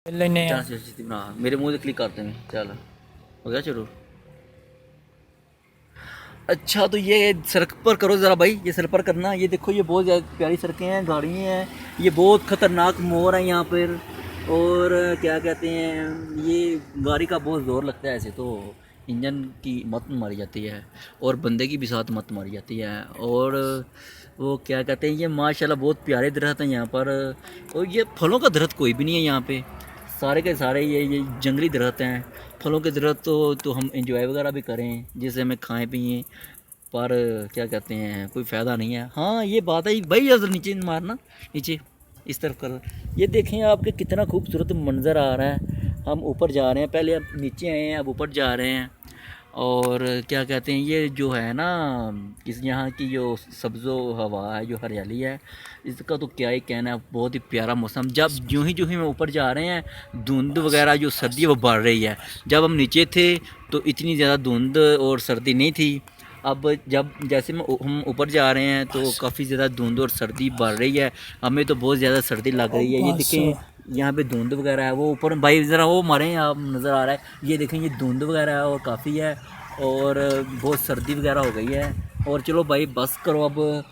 लेने चांस बना मेरे मुंह से क्लिक करते हैं। चल हो गया शुरू। अच्छा तो ये सड़क पर करो ज़रा भाई, ये सड़क पर करना। ये देखो ये बहुत ज़्यादा प्यारी सड़कें हैं, गाड़ियाँ हैं। ये बहुत ख़तरनाक मोड़ है यहाँ पर। और क्या कहते हैं, ये गाड़ी का बहुत ज़ोर लगता है ऐसे तो इंजन की मत मारी जाती है और बंदे की भी साथ मत मारी जाती है। और वो क्या कहते हैं, ये माशाल्लाह बहुत प्यारे दरख्त हैं यहाँ पर। और ये फलों का दरख्त कोई भी नहीं है यहाँ पे, सारे के सारे ये जंगली दरख्त हैं। फलों के दरख्त तो हम इंजॉय वगैरह भी करें, जिसे हमें खाएं पिए, पर क्या कहते हैं कोई फ़ायदा नहीं है। हाँ ये बात है भाई, अगर नीचे मारना, नीचे इस तरफ कर। ये देखें आपके कितना खूबसूरत मंज़र आ रहा है। हम ऊपर जा रहे हैं, पहले हम नीचे आए हैं, अब ऊपर जा रहे हैं। और क्या कहते हैं, ये जो है ना, इस यहाँ की जो सब्ज़ो हवा है, जो हरियाली है, इसका तो क्या ही कहना है। बहुत ही प्यारा मौसम। जब जो ही हम ऊपर जा रहे हैं, धुंध वगैरह जो सर्दी है वो बढ़ रही है। जब हम नीचे थे तो इतनी ज़्यादा धुंध और सर्दी नहीं थी। अब जब जैसे हम ऊपर जा रहे हैं तो काफ़ी ज़्यादा धुंध और सर्दी बढ़ रही है। हमें तो बहुत ज़्यादा सर्दी लग रही है। ये देखें यहाँ पे धुंध वगैरह है, वो ऊपर भाई ज़रा वो मारे आप, नज़र आ रहा है। ये देखें ये धुंध वगैरह है और काफ़ी है, और बहुत सर्दी वगैरह हो गई है। और चलो भाई बस करो अब।